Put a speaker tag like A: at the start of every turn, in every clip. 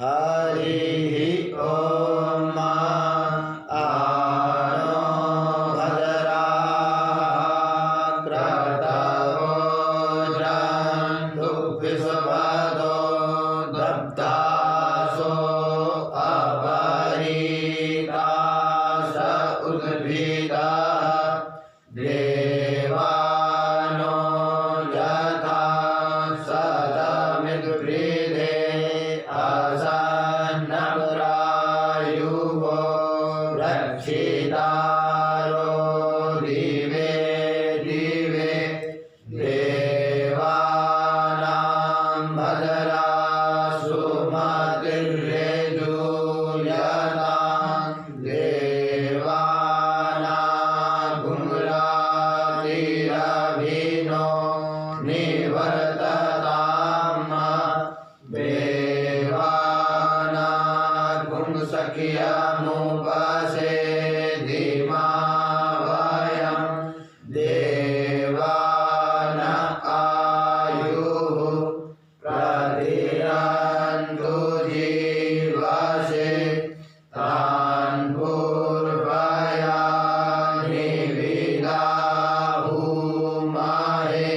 A: हरिः ॐ आनो भद्राः क्रतवो जन्तु विश्वतो दब्धासो अपरीतास उद्भिदा देवानो यथा सदमिद्वृधे असन्नप्रायुवो रक्षितारो दिवे दिवे देवानां भद्रासु मतिर्यजूयतां देवानां निवर्तताम् देवानां सख्यमुपसे धीमा वयं देवान आयुः प्रतिरन्तु जीवसे तान् पूर्वयानि विदाहुमहे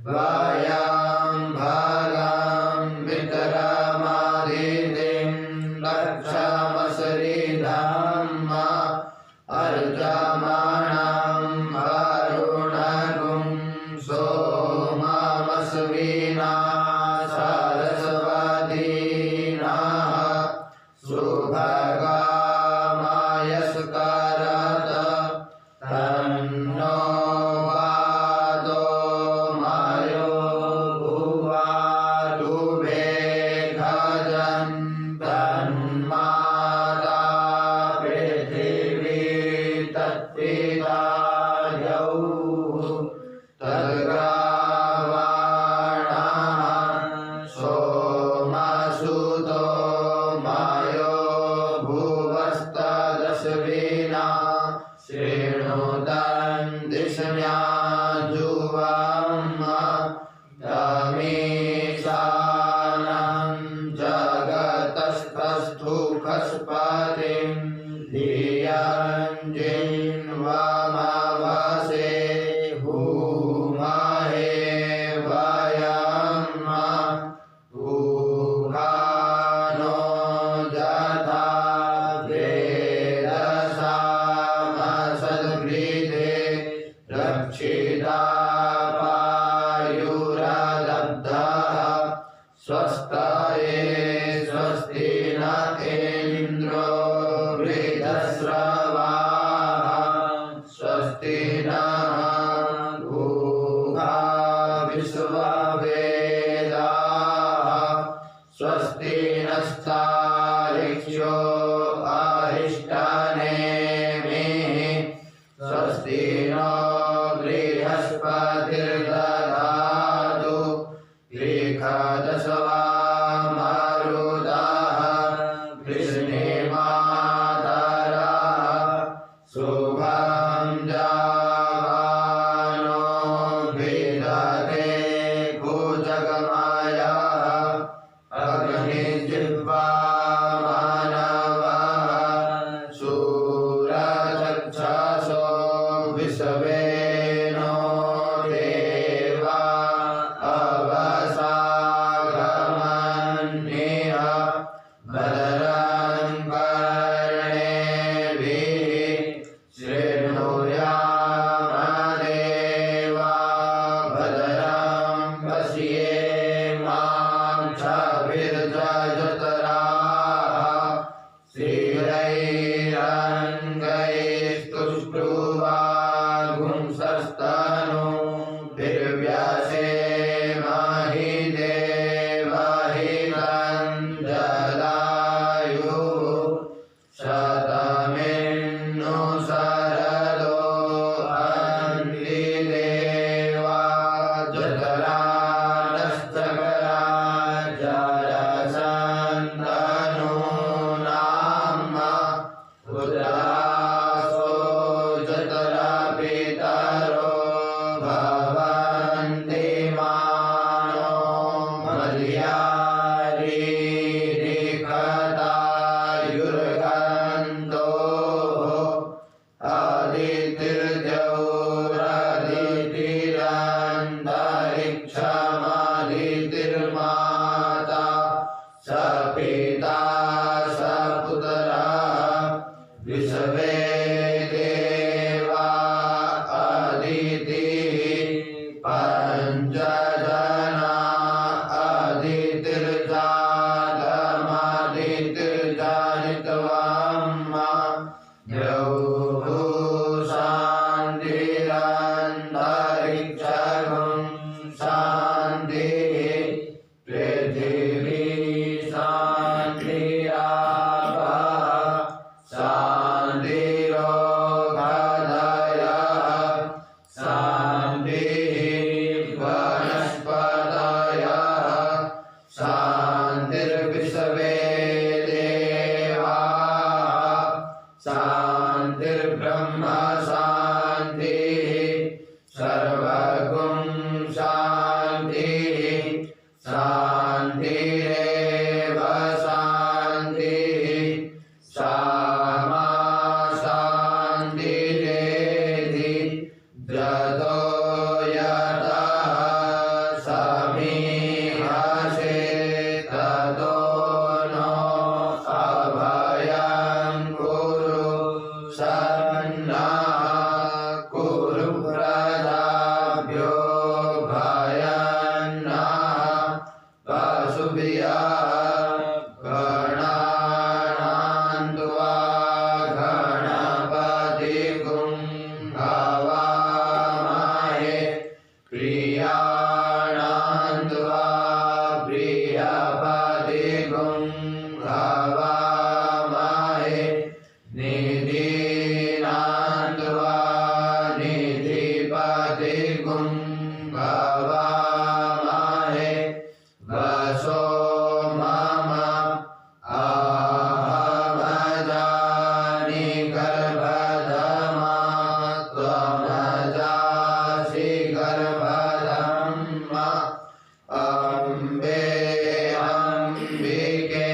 A: वयं भगं विक्रमादितिं लक्षमसरिधम् अर्जमाणं वरुणगुं सोममस्विना सरस्वतीनः सुभगामयस्करत तन्नो वातो मयो भुवातु भेषजं तन्माता पृथिवी तत्पिता यौः तद्ग्रावाणः सोमसुतो मयो भुवस्तदश्विना शृणुतं दिशम्याजुवम् तमीशानं जगतस्तस्थुखस्पतिं धियं जिन्वमवसे भूमहे वयम् उखानो यथा वेदसामसद्गृहे रक्षिता पायुरदब्धः स्वस्ताये स्वस्ति न इन्द्रो वृद्धश्रवाः स्वस्ति नः गुहा विश्ववेदाः स्वस्ति नस्तारिक्ष्यो अरिष्टनेमिः स्वस्ति नो बृहस्पतिर्दधातु दशवामरुदाः कृष्णेमातरः शुभं जावानो विदते कुजगमायः अग्निजिह्वा मानवः शूरचक्षसो विश्वेनो देवा अवसागमन्यः भद्रं कर्णेभिः शृणुयामदेवा भद्रं पश्येमाक्षभिर्जजतराः श्रीरङ्गैस्तुष्टुवागुंसस्तनूभिर्व्यसेमहि देवहितं जलायुः शतमिन्नु शरदो अन्ति देवा जतरानश्चकरा जरसन्तनूनाम् उदासो जतरा पितरो भवन्ति मानो मर्यारीरिक सर्वे देवा अदितिः पंचजना अदितिर्जातमदितिर्जानित्वम् द्यौः शान्तिरन्तरिक्षगुं शान्तिः पृथिवी शान्तिरापः शान्तिरोगधयः शान्तिः वनस्पतयः शान्तिर्विश्वे देवाः शान्तिर्ब्रह्म शान्तिः सर्वगुं शान्तिः शान्तिरेव शान्तिः सामा शान्तिरेधि जतो यतः समीहसे ततो नो अभयं कुरु सन्नः कुरु प्रजाभ्यो भयन्नः पशुभ्यः गणानान्त्वा गणपतिगुं हवामहे प्रियाणान्त्वा प्रियपतिगुं हवामहे निधीनान्त्वा निधिपतिगुं हवामहे वसो मम अहमजानि गर्भधमा त्वमजासि गर्भधम्मा अम्बे अम्बिके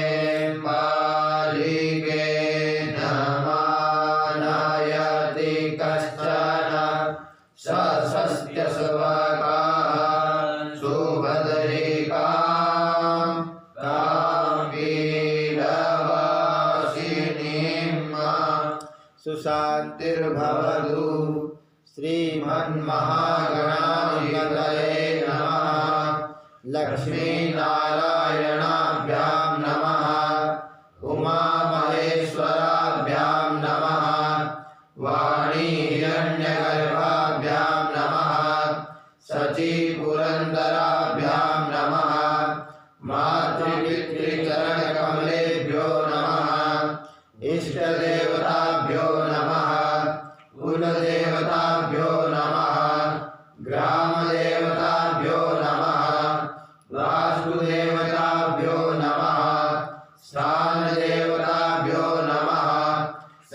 A: बालिके नमानयति कश्चन सस्त्यस्वकाः सुभद्रिकां काम्बीरवासिनीं सुशान्तिर्भवतु। श्रीमन्महागणाधिपतये नमः। लक्ष्मीनारायणाभ्यां नमः। उमामहेश्वराभ्यां नमः। वाणी हिरण्यगर्भाभ्यां नमः। शचीपुरन्दराभ्यां नमः। मातृपितृचरणकमलेभ्यो नमः। इष्टदेवताभ्यो नमः। कुलदेवताभ्यो नमः। ग्रामदेवताभ्यो नमः। वास्तुदेवताभ्यो नमः। स्थानदेवताभ्यो नमः।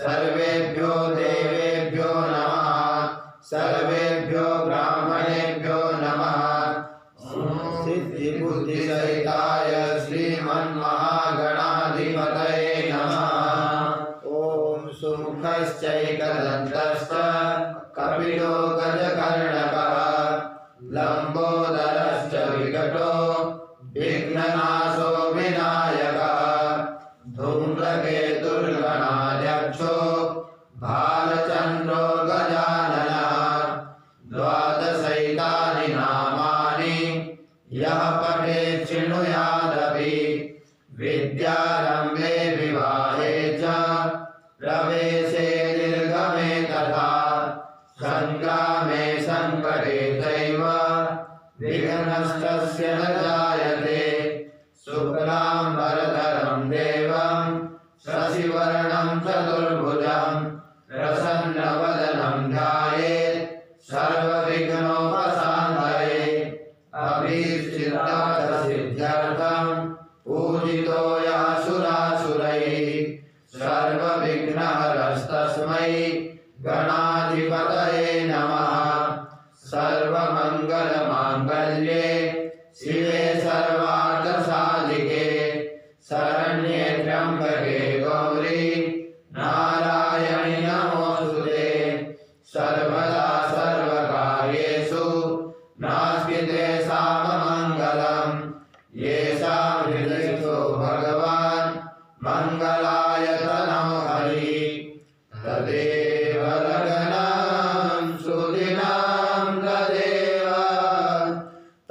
A: सर्वेभ्यो देवेभ्यो नमः। सर्वेभ्यो ब्राह्मणेभ्यो नमः। सिद्धिबुद्धिसहिताय श्रीमन्महागणाधिपतये नमः। ॐ सुमुखश्चैकदन्तश्च कपिलो गजकर्णकः लम्बोदरश्च विकटो विघ्ननाशो विनायकः धूम्रकेतुर्गणाध्यक्षो भालचन्द्रो गजाननः। द्वादशैतानि नामानि यः पठेत् शृणुयादपि विद्यारम्भे विवाहे च प्रवेशे निर्गमे तथा सङ्ग्रामे सङ्कटे चैव विघ्नस्तस्य न जायते। शुक्लाम्बरधरं देवं शशिवर्णं चतुर्भुजं प्रसन्नवदनं ध्यायेत् सर्वविघ्नोपशान्तये। अभीष्टसिद्ध्यर्थं पूजितो यः सुरासुरैः सर्वविघ्नहरस्तस्मै गणाधिपतये नमः। सर्वमङ्गलमाङ्गल्ये शिवे सर्वार्थसाधिके शरण्ये त्र्यम्बके गौरी नारायणि नमोऽस्तुते। सर्वदा सर्वकार्येषु नास्ति तेषाममङ्गलम्। येषां हृदयो भगवान् मङ्गलायतनो हरिः तदेव लग्नं सुदिनं तदेव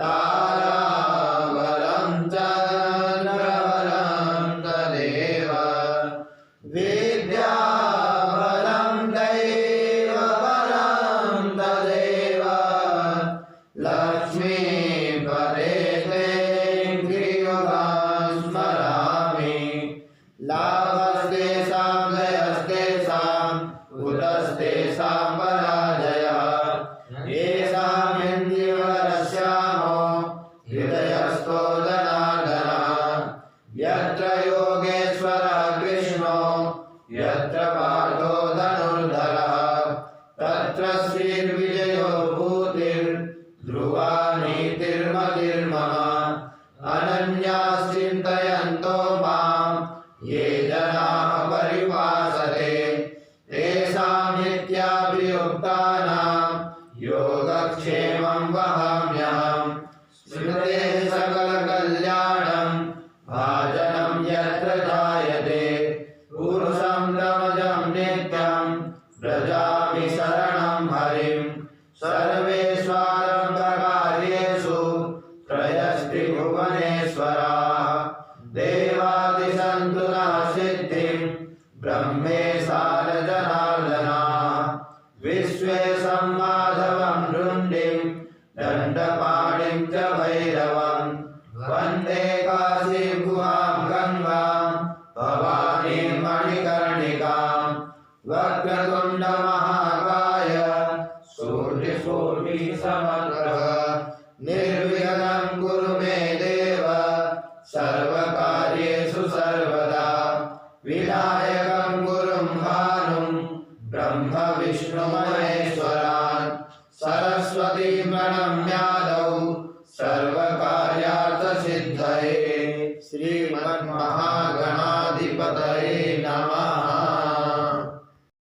A: ताराबलं चन्द्रबलं तदेव विद्याबलं दैवबलं तदेव लक्ष्मीपदे स्मरामि लाभस्तेषां जयस्तेषां कुतस्तेषां पराजयः येषामिन्द्रियवरश्यामो हृदयस्थो जनार्दनः यत्र योगेश्वरः कृष्णो यत्र पार्थो धनुर्धरः तत्र श्रीर्विजयो भूतिर्ध्रुवा नीतिर्मतिर्मम अनन्याश्चिन्तयन्तो मां ये जनाः परिभाषते तेषां नित्याभियुक्तानां योगक्षेमं वहाम्यहम् स्मृतेः सकलकल्याणं भाजनं यत्र जायते पुरुषं तमजं नित्यं व्रजामि शरणं हरिं सर्वेष्वारम्भकार्येषु त्रयस्त्रिभुवनेश्वराः देवादिशन्तु नः सिद्धिं ब्रह्मेशान जनार्दनाः विश्वेशं माधवं नृण्डिं दण्डपाणिं च भैरवं वन्दे काशीं गुहां गङ्गां भवानीं मणिकर्णिकां वक्रतुण्डमहाकाय सूर्यकोटिसमग्रः निर्विघ्नं कुरु मे देव सर्वकार्येषु सर्वदा विनायकं गुरुं भानुं ब्रह्म विष्णुमहेश्वरम्